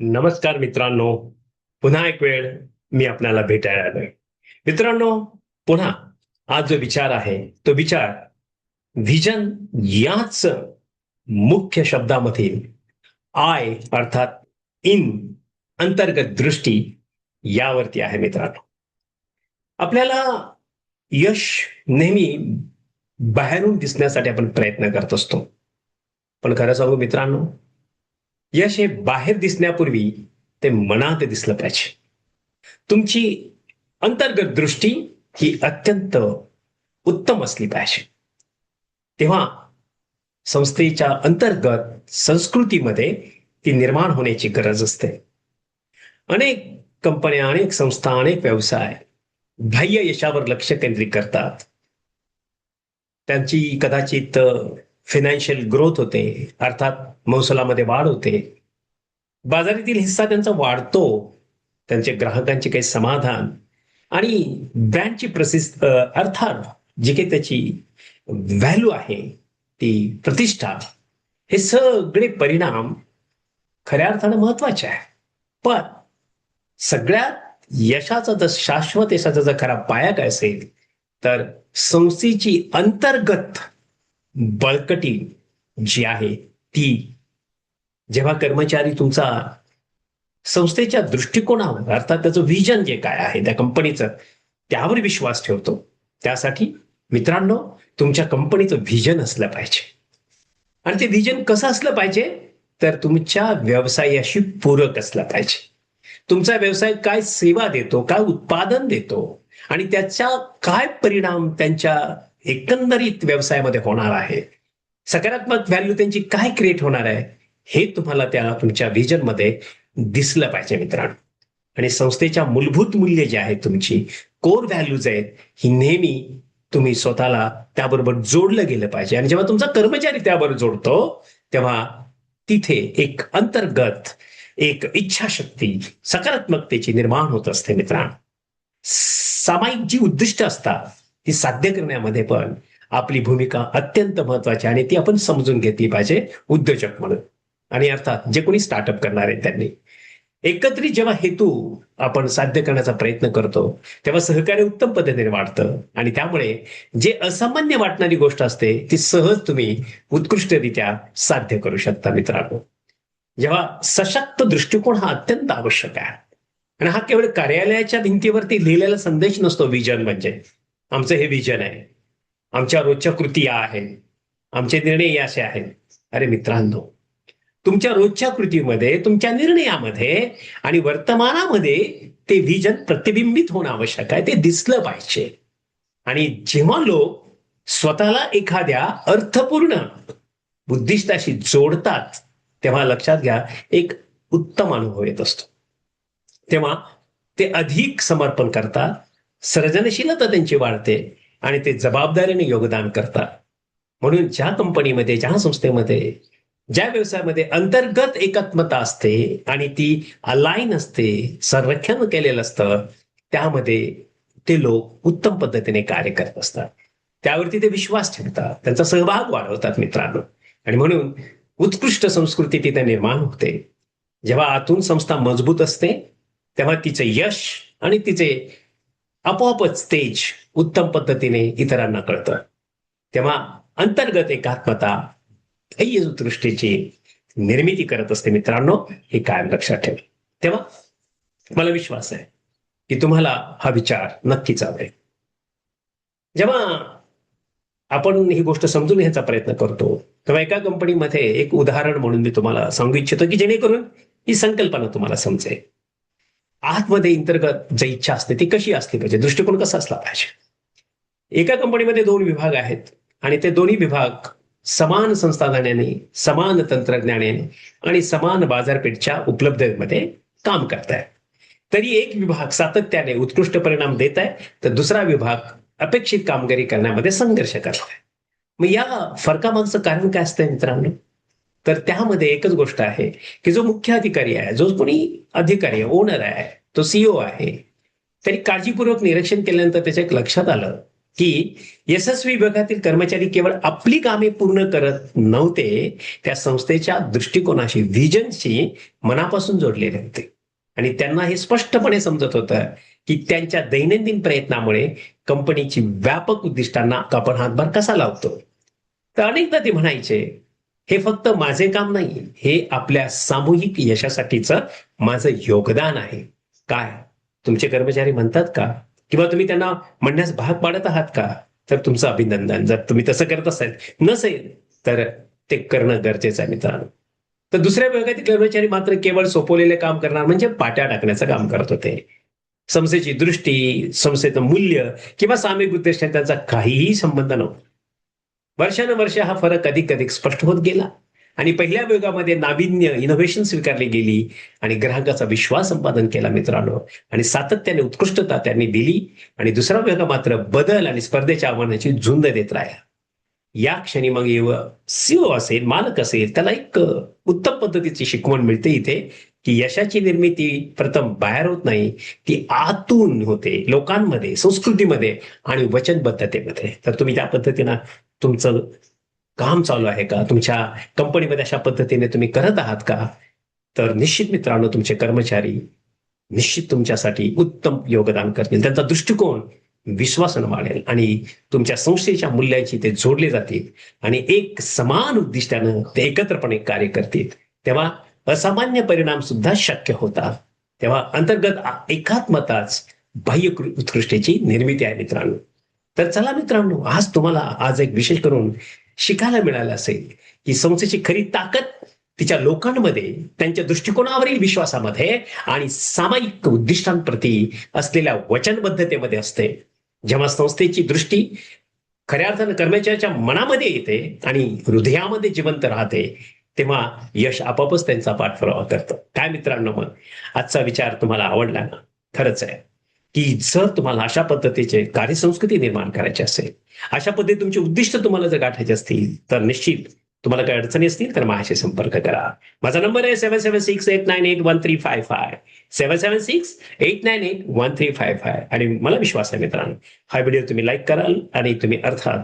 नमस्कार मित्रांनो. पुन्हा एक वेळ मी आपल्याला भेटायला आलोय. मित्रांनो, पुन्हा आज जो विचार आहे तो विचार व्हिजन याच मुख्य शब्दामधील आय अर्थात इन अंतर्गत दृष्टी यावरती आहे मित्रांनो. आपल्याला यश नेहमी बाहेरून दिसण्यासाठी आपण प्रयत्न करत असतो. पण खरं सांगू मित्रांनो, यश हे बाहेर दिसण्यापूर्वी ते मनात दिसलं पाहिजे. तुमची अंतर्गत दृष्टी ही अत्यंत उत्तम असली पाहिजे. तेव्हा संस्थेच्या अंतर्गत संस्कृतीमध्ये ती निर्माण होण्याची गरज असते. अनेक कंपन्या, अनेक संस्था, अनेक व्यवसाय बाह्य यशावर लक्ष केंद्रित करतात. त्यांची कदाचित फायनान्शियल ग्रोथ होते, अर्थात महसुलामध्ये वाढ होते, बाजारातील हिस्सा त्यांचा वाढतो, त्यांचे ग्राहकांचे काही समाधान आणि ब्रँडची प्रसिद्ध अर्थात जी काही त्याची व्हॅल्यू आहे, ती प्रतिष्ठा, हे सगळे परिणाम खऱ्या अर्थानं महत्वाचे आहे. पण सगळ्यात यशाचा जर शाश्वत यशाचा जर खरा पाया काय असेल तर संस्थेची अंतर्गत बळकटी जी आहे ती. जेव्हा कर्मचारी तुमचा संस्थेच्या दृष्टिकोनावर अर्थात त्याचं व्हिजन जे काय आहे त्या कंपनीचं त्यावर विश्वास ठेवतो, त्यासाठी मित्रांनो तुमच्या कंपनीचं व्हिजन असलं पाहिजे. आणि ते व्हिजन कसं असलं पाहिजे तर तुमच्या व्यवसायाशी पूरक असलं पाहिजे. तुमचा व्यवसाय काय सेवा देतो, काय उत्पादन देतो आणि त्याचा काय परिणाम त्यांच्या एकंदरीत व्यवसायामध्ये होणार आहे, सकारात्मक व्हॅल्यू त्यांची काय क्रिएट होणार आहे, हे तुम्हाला त्या तुमच्या व्हिजन मध्ये दिसलं पाहिजे मित्रांनो. आणि संस्थेच्या मूलभूत मूल्य जे आहेत, तुमची कोर व्हॅल्यूज आहेत, ही नेहमी तुम्ही स्वतःला त्याबरोबर जोडलं गेलं पाहिजे. आणि जेव्हा तुमचा कर्मचारी त्याबरोबर जोडतो तेव्हा तिथे एक अंतर्गत एक इच्छाशक्ती सकारात्मकतेची निर्माण होत असते मित्रांनो. सामायिक जी उद्दिष्ट असतात ती साध्य करण्यामध्ये पण आपली भूमिका अत्यंत महत्वाची आणि ती आपण समजून घेतली पाहिजे उद्योजक म्हणून. आणि अर्थात जे कोणी स्टार्टअप करणार आहे त्यांनी एकत्रित जेव्हा हेतू आपण साध्य करण्याचा प्रयत्न करतो तेव्हा सहकार्य उत्तम पद्धतीने वाढतं आणि त्यामुळे जे असामान्य वाटणारी गोष्ट असते ती सहज तुम्ही उत्कृष्टरित्या साध्य करू शकता मित्रांनो. जेव्हा सशक्त दृष्टिकोन हा अत्यंत आवश्यक आहे. आणि हा केवळ कार्यालयाच्या भिंतीवरती लिहिलेला संदेश नसतो. विजन म्हणजे आमचं हे विजन आहे, आमच्या रोजच्या कृती या आहेत, आमचे निर्णय या असे आहेत. अरे मित्रांनो, तुमच्या रोजच्या कृतीमध्ये, तुमच्या निर्णयामध्ये आणि वर्तमानामध्ये ते विजन प्रतिबिंबित होणं आवश्यक आहे. ते दिसलं पाहिजे. आणि जेव्हा लोक स्वतःला एखाद्या अर्थपूर्ण उद्दिष्टाशी जोडतात तेव्हा लक्षात घ्या एक उत्तम अनुभव येत असतो. तेव्हा ते अधिक समर्पण करतात, सर्जनशीलता त्यांची वाढते आणि ते जबाबदारीने योगदान करतात. म्हणून ज्या कंपनीमध्ये, ज्या संस्थेमध्ये, ज्या व्यवसायामध्ये अंतर्गत एकात्मता असते आणि ती अलाईन असते, संरक्षण केलेलं असतं, त्यामध्ये ते लोक उत्तम पद्धतीने कार्य करत असतात. त्यावरती ते विश्वास ठेवतात, त्यांचा सहभाग वाढवतात मित्रांनो. आणि म्हणून उत्कृष्ट संस्कृती तिथे निर्माण होते. जेव्हा आतून संस्था मजबूत असते तेव्हा तिचे यश आणि तिचे आपोआपच तेज उत्तम पद्धतीने इतरांना कळतं. तेव्हा अंतर्गत एकात्मता ध्येय दृष्टीची निर्मिती करत असते मित्रांनो, हे कायम लक्षात ठेवा. तेव्हा मला विश्वास आहे की तुम्हाला हा विचार नक्कीच आवडेल. जेव्हा आपण ही गोष्ट समजून घ्यायचा प्रयत्न करतो तेव्हा एका कंपनीमध्ये एक उदाहरण म्हणून मी तुम्हाला सांगू इच्छितो की जेणेकरून ही संकल्पना तुम्हाला समजेल. आतमध्ये अंतर्गत जी इच्छा असते ती कशी असली पाहिजे, दृष्टिकोन कसा असला पाहिजे. एका कंपनीमध्ये दोन विभाग आहेत आणि ते दोन्ही विभाग समान संसाधनाने, समान तंत्रज्ञानाने आणि समान बाजारपेठच्या उपलब्धतेमध्ये काम करतायत. तरी एक विभाग सातत्याने उत्कृष्ट परिणाम देत आहे तर दुसरा विभाग अपेक्षित कामगिरी करण्यामध्ये संघर्ष करत आहे. मग या फरकामागचं कारण काय असतं मित्रांनो, तर त्यामध्ये एकच गोष्ट आहे की जो मुख्य अधिकारी आहे, जो कोणी अधिकारी ओनर आहे, तो सीईओ आहे, त्यांनी काळजीपूर्वक निरीक्षण केल्यानंतर त्याच्या एक लक्षात आलं की यशस्वी विभागातील कर्मचारी केवळ आपली कामे पूर्ण करत नव्हते, त्या संस्थेच्या दृष्टिकोनाशी, व्हिजनशी मनापासून जोडलेले होते. आणि त्यांना हे स्पष्टपणे समजत होतं की त्यांच्या दैनंदिन प्रयत्नामुळे कंपनीची व्यापक उद्दिष्टांना आपण हातभार कसा लावतो. तर अनेकदा ते म्हणायचे, हे फक्त माझे काम नाही, हे आपल्या सामूहिक यशासाठीचं माझं योगदान आहे. काय तुमचे कर्मचारी म्हणतात का? किंवा तुम्ही त्यांना म्हणण्यास भाग पाडत आहात का? तर तुमचं अभिनंदन. जर तुम्ही तसं करत असाल, नसेल तर ते करणं गरजेचं आहे मित्रांनो. तर दुसऱ्या विभागातील कर्मचारी मात्र केवळ सोपवलेले काम करणार, म्हणजे पाट्या टाकण्याचं काम करत होते. संस्थेची दृष्टी, संस्थेचं मूल्य किंवा सामायिक उद्दिष्ट त्यांचा काहीही संबंध नव्हता. वर्षानुवर्ष हा फरक अधिक अधिक स्पष्ट होत गेला आणि पहिल्या विभागामध्ये नाविन्य, इनोव्हेशन स्वीकारली गेली आणि ग्राहकाचा विश्वास संपादन केला मित्रांनो, आणि सातत्याने उत्कृष्टता त्यांनी दिली. आणि दुसरा विभाग मात्र बदल आणि स्पर्धेच्या आव्हानाची झुंज देत राहिला. या क्षणी मग सीओ असेल, मालक असेल, त्याला एक उत्तम पद्धतीची शिकवण मिळते इथे, की यशाची निर्मिती प्रथम बाहेर होत नाही, ती आतून होते, लोकांमध्ये, संस्कृतीमध्ये आणि वचनबद्धतेमध्ये. तर तुम्ही त्या पद्धतीनं तुमचं काम चालू आहे का? तुमच्या कंपनीमध्ये अशा पद्धतीने तुम्ही करत आहात का? तर निश्चित मित्रांनो, तुमचे कर्मचारी निश्चित तुमच्यासाठी उत्तम योगदान करतील. त्यांचा दृष्टिकोन विश्वासानं वाढेल आणि तुमच्या संस्थेच्या मूल्याची ते जोडले जातील आणि एक समान उद्दिष्टानं ते एकत्रपणे कार्य करतील. तेव्हा असामान्य परिणाम सुद्धा शक्य होतात. तेव्हा अंतर्गत एकात्मताच बाह्य उत्कृष्टेची निर्मिती आहे मित्रांनो. तर चला मित्रांनो, आज एक विशेष करून शिकायला मिळालं असेल की संस्थेची खरी ताकद तिच्या लोकांमध्ये, त्यांच्या दृष्टिकोनावरील विश्वासामध्ये आणि सामायिक उद्दिष्टांप्रती असलेल्या वचनबद्धतेमध्ये असते. जेव्हा संस्थेची दृष्टी खऱ्या अर्थानं कर्मचाऱ्याच्या मनामध्ये येते आणि हृदयामध्ये जिवंत राहते, तेव्हा यश आपोआपच त्यांचा पाठपुरावा करतं. काय मित्रांनो, मग आजचा विचार तुम्हाला आवडला ना? खरंच आहे की जर तुम्हाला अशा पद्धतीचे कार्यसंस्कृती निर्माण करायची असेल, अशा पद्धतीने तुमचे उद्दिष्ट तुम्हाला जर गाठायचे असतील, तर निश्चित तुम्हाला काही अडचणी असतील तर माझ्याशी संपर्क करा. माझा नंबर आहे 7768981355, 7768981355. आणि मला विश्वास आहे मित्रांनो, हा व्हिडिओ तुम्ही लाईक कराल आणि तुम्ही अर्थात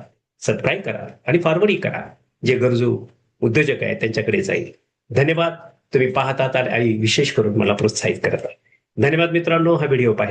सबस्क्राईब कराल आणि फॉरवर्डही करा. जे गरजू उद्योजक आहेत त्यांच्याकडे जाईल. धन्यवाद. तुम्ही पाहतात आणि विशेष करून मला प्रोत्साहित करता. धन्यवाद मित्रांनो, हा व्हिडिओ पाहिला.